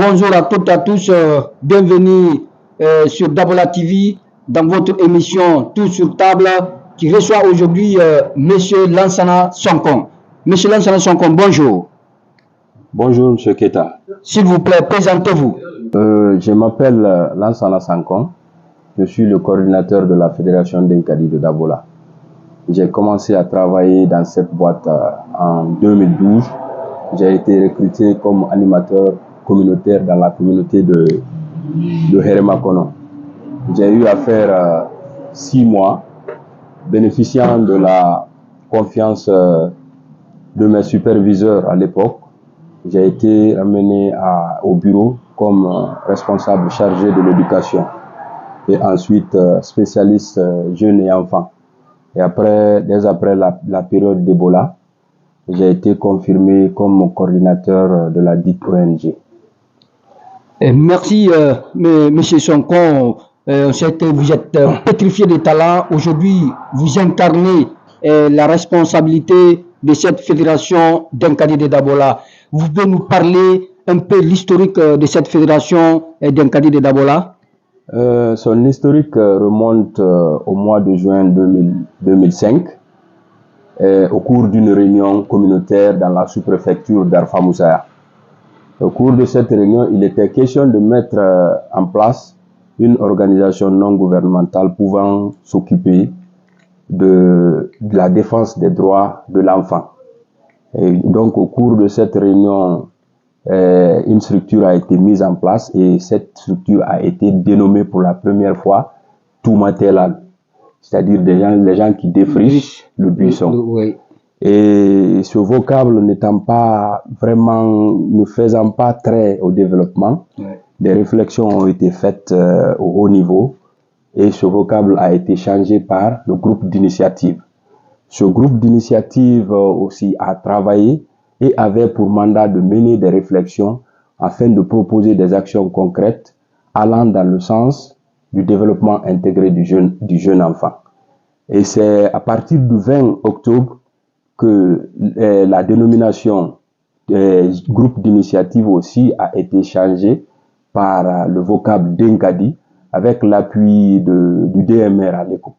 Bonjour à toutes et à tous, bienvenue sur Dabola TV dans votre émission Tout sur table qui reçoit aujourd'hui Monsieur Lansana Sonkon. Monsieur Lansana Sonkon, bonjour. Bonjour Monsieur Keta. S'il vous plaît, présentez-vous. Je m'appelle Lansana Sonkon, je suis le coordinateur de la Fédération d'Inkadi de Dabola. J'ai commencé à travailler dans cette boîte en 2012. J'ai été recruté comme animateur communautaire dans la communauté de Heremakono. J'ai eu à faire 6 mois, bénéficiant de la confiance de mes superviseurs à l'époque. J'ai été amené au bureau comme responsable chargé de l'éducation et ensuite spécialiste jeunes et enfants. Et après, dès après la période d'Ebola, j'ai été confirmé comme coordinateur de la dite ONG. Merci, Monsieur Sonkon. On sait que vous êtes pétrifié de talent. Aujourd'hui, vous incarnez la responsabilité de cette fédération d'Inkadi de Dabola. Vous pouvez nous parler un peu l'historique de cette fédération d'Inkadi de Dabola? Son historique remonte au mois de juin 2005, au cours d'une réunion communautaire dans la sous-préfecture d'Arfa Moussaya. Au cours de cette réunion, il était question de mettre en place une organisation non gouvernementale pouvant s'occuper de la défense des droits de l'enfant. Et donc, au cours de cette réunion, une structure a été mise en place et cette structure a été dénommée pour la première fois Toumatelan, c'est-à-dire les gens qui défrichent le buisson. Oui. Et ce vocable n'étant pas vraiment, ne faisant pas trait au développement, des réflexions ont été faites au haut niveau et ce vocable a été changé par le groupe d'initiative. Ce groupe d'initiative aussi a travaillé et avait pour mandat de mener des réflexions afin de proposer des actions concrètes allant dans le sens du développement intégré du jeune enfant. Et c'est à partir du 20 octobre que la dénomination groupe d'initiative aussi a été changée par le vocable d'Inkadi avec l'appui du DMR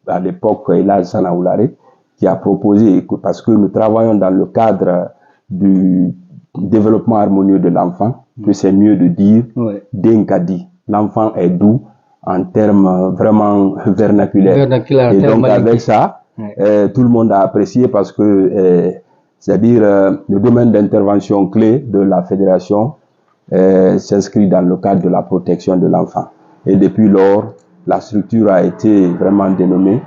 à l'époque, Elal Sanaoulare, qui a proposé, parce que nous travaillons dans le cadre du développement harmonieux de l'enfant, que c'est mieux de dire d'Inkadi. L'enfant est doux en termes vraiment vernaculaires. Et donc avec ça, tout le monde a apprécié parce que, c'est-à-dire le domaine d'intervention clé de la fédération s'inscrit dans le cadre de la protection de l'enfant. Et depuis lors, la structure a été vraiment dénommée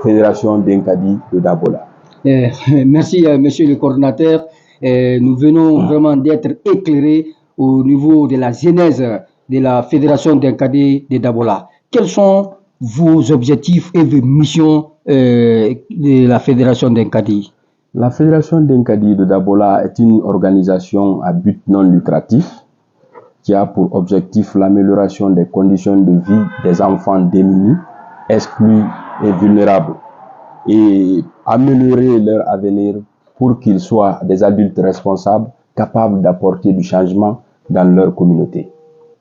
Fédération d'Inkadi de Dabola. Merci, monsieur le coordinateur. Nous venons vraiment d'être éclairés au niveau de la genèse de la Fédération d'Inkadi de Dabola. Quels sont vos objectifs et vos missions de la Fédération d'Inkadi? La Fédération d'Inkadi de Dabola est une organisation à but non lucratif qui a pour objectif l'amélioration des conditions de vie des enfants démunis, exclus et vulnérables, et améliorer leur avenir pour qu'ils soient des adultes responsables, capables d'apporter du changement dans leur communauté.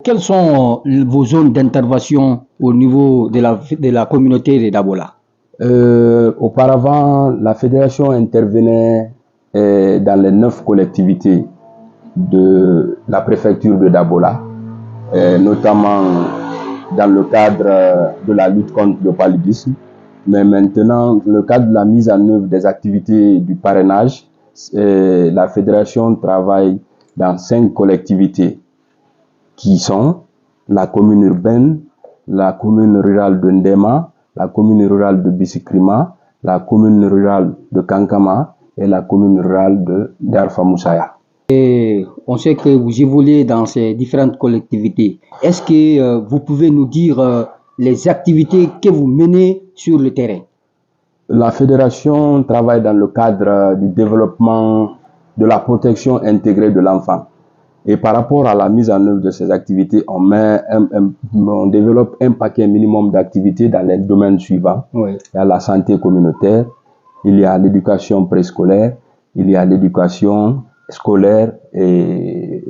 Quelles sont vos zones d'intervention au niveau de la communauté de Dabola? Auparavant, la fédération intervenait dans les 9 collectivités de la préfecture de Dabola, notamment dans le cadre de la lutte contre le paludisme. Mais maintenant, dans le cadre de la mise en œuvre des activités du parrainage, la fédération travaille dans 5 collectivités qui sont la commune urbaine, la commune rurale de Ndema, la commune rurale de Bisikrima, la commune rurale de Kankama et la commune rurale d'Arfa Moussaya. Et on sait que vous évoluez dans ces différentes collectivités. Est-ce que vous pouvez nous dire les activités que vous menez sur le terrain? La fédération travaille dans le cadre du développement de la protection intégrée de l'enfant. Et par rapport à la mise en œuvre de ces activités, on développe un paquet minimum d'activités dans les domaines suivants. Il y a la santé communautaire, il y a l'éducation préscolaire, il y a l'éducation scolaire et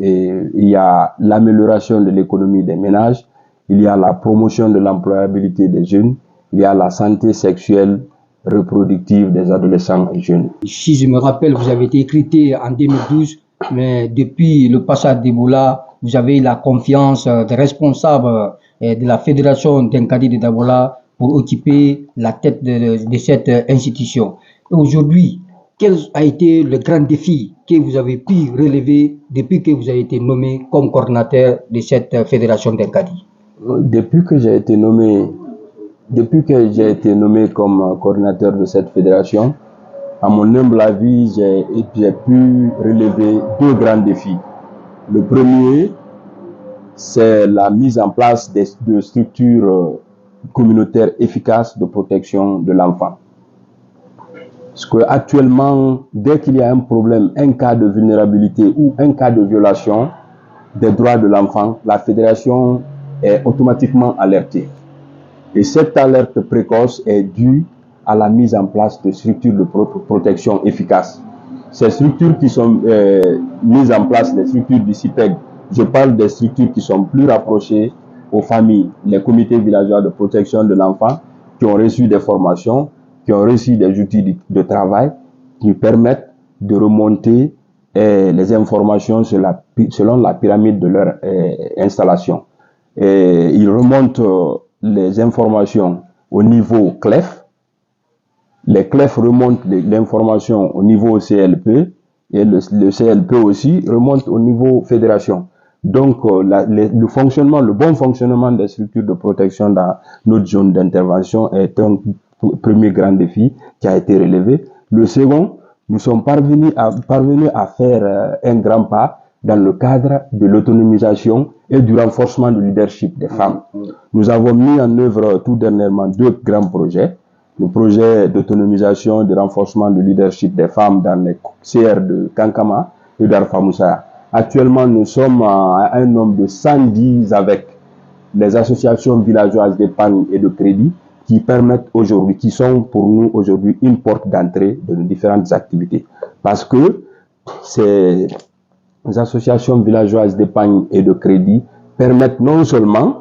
il y a l'amélioration de l'économie des ménages, il y a la promotion de l'employabilité des jeunes, il y a la santé sexuelle reproductive des adolescents et jeunes. Si je me rappelle, vous avez été recruté en 2012, mais depuis le passage d'Ebola, vous avez la confiance des responsables de la Fédération d'Enkadi de Dabola pour occuper la tête de cette institution. Aujourd'hui, quel a été le grand défi que vous avez pu relever depuis que vous avez été nommé comme coordinateur de cette Fédération d'Enkadi? Depuis que j'ai été nommé comme coordinateur de cette fédération, à mon humble avis, j'ai pu relever deux grands défis. Le premier, c'est la mise en place de structures communautaires efficaces de protection de l'enfant. Parce qu'actuellement, dès qu'il y a un problème, un cas de vulnérabilité ou un cas de violation des droits de l'enfant, la fédération est automatiquement alertée. Et cette alerte précoce est due à la mise en place de structures de protection efficaces. Ces structures qui sont mises en place, les structures du CIPEG, je parle des structures qui sont plus rapprochées aux familles, les comités villageois de protection de l'enfant, qui ont reçu des formations, qui ont reçu des outils de travail, qui permettent de remonter les informations selon la pyramide de leur installation. Et ils remontent les informations au niveau CLEF. Les CLEF remontent l'information au niveau CLP et le CLP aussi remonte au niveau fédération. Donc, le bon fonctionnement des structures de protection dans notre zone d'intervention est un premier grand défi qui a été relevé. Le second, nous sommes parvenus à faire un grand pas dans le cadre de l'autonomisation et du renforcement du leadership des femmes. Nous avons mis en œuvre tout dernièrement deux grands projets. Le projet d'autonomisation et de renforcement du leadership des femmes dans les CR de Kankama et d'Arfa Moussa. Actuellement, nous sommes à un nombre de 110 avec les associations villageoises d'épargne et de crédit qui permettent aujourd'hui, qui sont pour nous aujourd'hui une porte d'entrée de nos différentes activités. Parce que ces associations villageoises d'épargne et de crédit permettent non seulement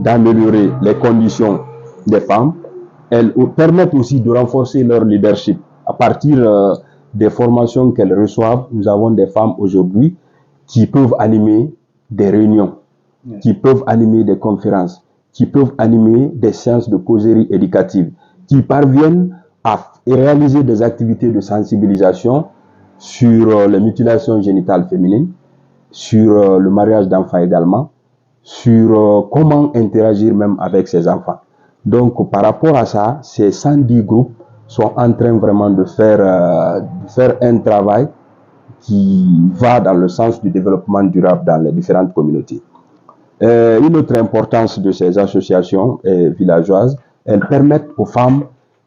d'améliorer les conditions des femmes, elles permettent aussi de renforcer leur leadership. À partir des formations qu'elles reçoivent, nous avons des femmes aujourd'hui qui peuvent animer des réunions, qui peuvent animer des conférences, qui peuvent animer des séances de causerie éducative, qui parviennent à réaliser des activités de sensibilisation sur les mutilations génitales féminines, sur le mariage d'enfants également, sur comment interagir même avec ses enfants. Donc, par rapport à ça, ces 110 groupes sont en train vraiment de faire un travail qui va dans le sens du développement durable dans les différentes communautés. Une autre importance de ces associations villageoises, elles permettent aux femmes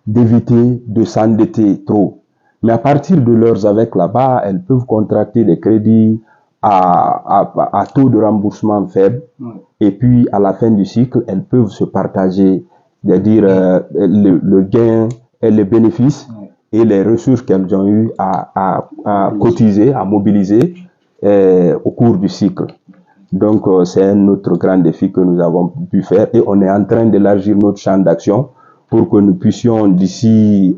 d'éviter de s'endetter trop. Mais à partir de leurs avec là-bas, elles peuvent contracter des crédits à taux de remboursement faible. Et puis, à la fin du cycle, elles peuvent se partager, c'est-à-dire le gain et les bénéfices et les ressources qu'elles ont eu à cotiser, à mobiliser au cours du cycle. Donc, c'est un autre grand défi que nous avons pu faire et on est en train d'élargir notre champ d'action pour que nous puissions d'ici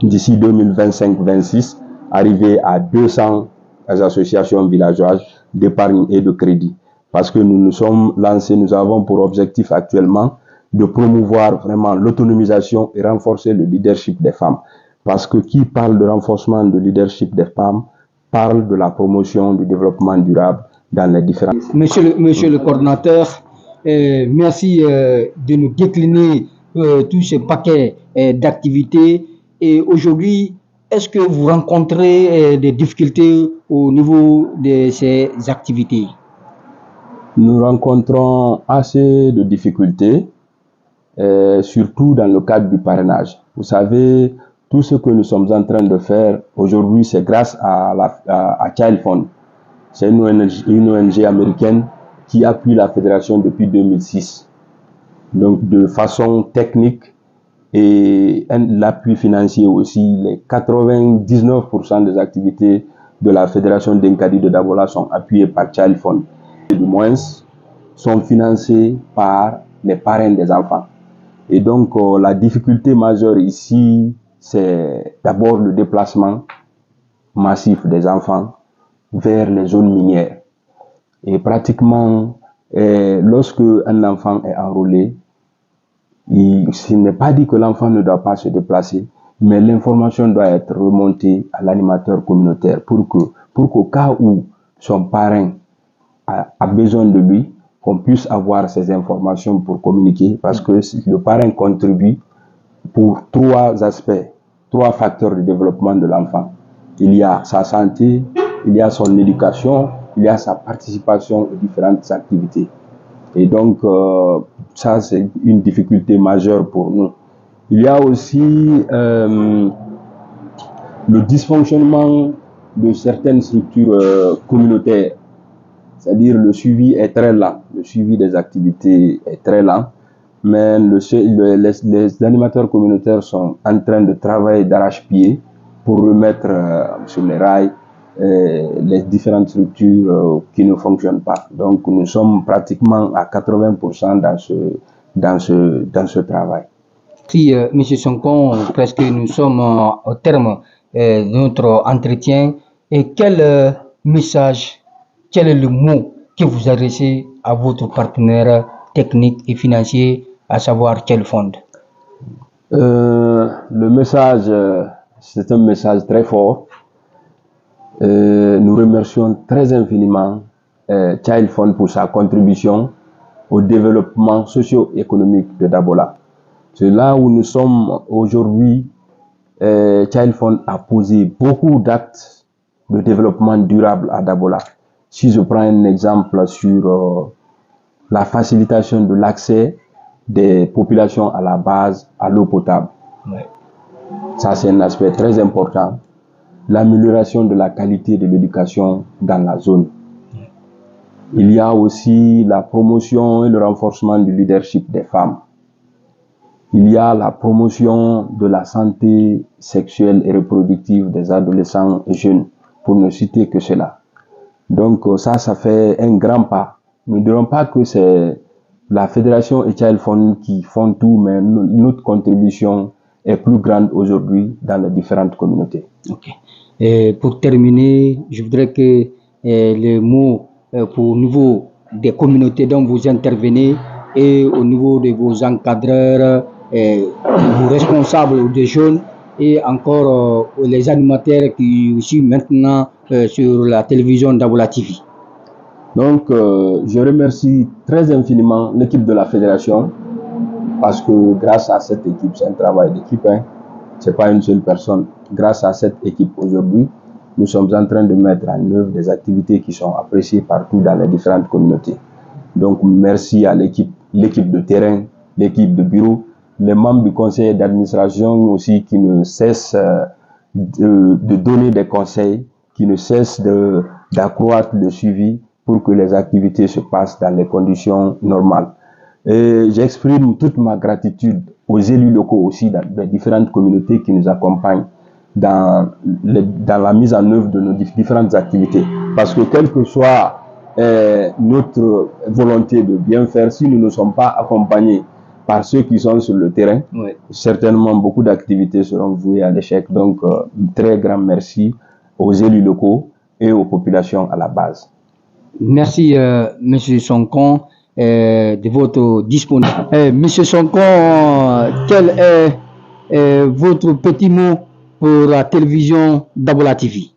2025-26 arriver à 200 associations villageoises d'épargne et de crédit. Parce que nous nous sommes lancés, nous avons pour objectif actuellement de promouvoir vraiment l'autonomisation et renforcer le leadership des femmes. Parce que qui parle de renforcement du leadership des femmes parle de la promotion du développement durable dans les différents... Monsieur le coordinateur, merci de nous décliner tous ces paquets d'activités. Et aujourd'hui, est-ce que vous rencontrez des difficultés au niveau de ces activités? Nous rencontrons assez de difficultés, surtout dans le cadre du parrainage. Vous savez, tout ce que nous sommes en train de faire aujourd'hui, c'est grâce à Child Fund. C'est une ONG américaine qui appuie la fédération depuis 2006. Donc, de façon technique et l'appui financier aussi, les 99% des activités de la Fédération d'Enkadi de Dabola sont appuyés par Child Fund. Et du moins, sont financés par les parrains des enfants. Et donc, la difficulté majeure ici, c'est d'abord le déplacement massif des enfants vers les zones minières. Et pratiquement, lorsque un enfant est enrôlé, ce n'est pas dit que l'enfant ne doit pas se déplacer, mais l'information doit être remontée à l'animateur communautaire pour qu'au cas où son parrain a besoin de lui, qu'on puisse avoir ces informations pour communiquer, parce que le parrain contribue pour trois aspects, trois facteurs de développement de l'enfant. Il y a sa santé, il y a son éducation, il y a sa participation aux différentes activités. Et donc, ça, c'est une difficulté majeure pour nous. Il y a aussi le dysfonctionnement de certaines structures communautaires. C'est-à-dire le suivi est très lent, le suivi des activités est très lent, mais les animateurs communautaires sont en train de travailler d'arrache-pied pour remettre sur les rails les différentes structures qui ne fonctionnent pas. Donc nous sommes pratiquement à 80% dans ce travail. Si, M. Sonkon, presque nous sommes au terme de notre entretien, et quel message, quel est le mot que vous adressez à votre partenaire technique et financier, à savoir Child Fund? Le message, c'est un message très fort. Nous remercions très infiniment Child Fund pour sa contribution au développement socio-économique de Dabola. C'est là où nous sommes aujourd'hui. Child Fund a posé beaucoup d'actes de développement durable à Dabola. Si je prends un exemple sur la facilitation de l'accès des populations à la base à l'eau potable. Ouais. Ça, c'est un aspect très important. L'amélioration de la qualité de l'éducation dans la zone. Il y a aussi la promotion et le renforcement du leadership des femmes. Il y a la promotion de la santé sexuelle et reproductive des adolescents et jeunes, pour ne citer que cela. Donc ça fait un grand pas. Nous ne dirons pas que c'est la Fédération et Child Fund qui font tout, mais notre contribution est plus grande aujourd'hui dans les différentes communautés. Ok. Et pour terminer, je voudrais que les mots au niveau des communautés dont vous intervenez et au niveau de vos encadreurs, vos responsables des jeunes et encore les animateurs qui aussi maintenant sur la télévision Dabola TV. Donc, je remercie très infiniment l'équipe de la fédération parce que grâce à cette équipe, c'est un travail d'équipe, hein, c'est pas une seule personne. Grâce à cette équipe aujourd'hui, nous sommes en train de mettre en œuvre des activités qui sont appréciées partout dans les différentes communautés. Donc, merci à l'équipe de terrain, l'équipe de bureau, les membres du conseil d'administration aussi qui ne cessent de donner des conseils, qui ne cessent d'accroître le suivi pour que les activités se passent dans les conditions normales. Et j'exprime toute ma gratitude aux élus locaux aussi dans les différentes communautés qui nous accompagnent dans la mise en œuvre de nos différentes activités. Parce que quelle que soit notre volonté de bien faire, si nous ne sommes pas accompagnés par ceux qui sont sur le terrain, oui, certainement beaucoup d'activités seront vouées à l'échec. Donc, très grand merci aux élus locaux et aux populations à la base. Merci, M. Sonkon, de votre disponibilité. M. Sonkon, quel est votre petit mot pour la télévision Dabola TV?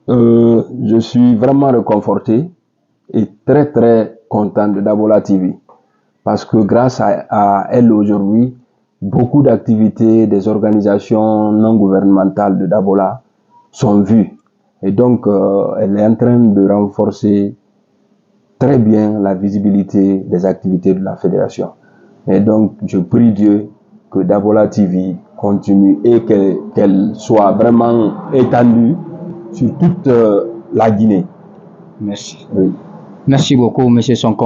Je suis vraiment réconforté et très très content de Dabola TV parce que grâce à elle aujourd'hui, beaucoup d'activités des organisations non gouvernementales de Dabola sont vues. Et donc, elle est en train de renforcer très bien la visibilité des activités de la fédération. Et donc, je prie Dieu que Dabola TV continue et qu'elle soit vraiment étendue sur toute la Guinée. Merci. Oui. Merci beaucoup, M. Sonkon.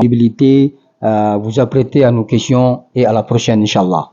Vous apprêtez à nos questions et à la prochaine, Inch'Allah.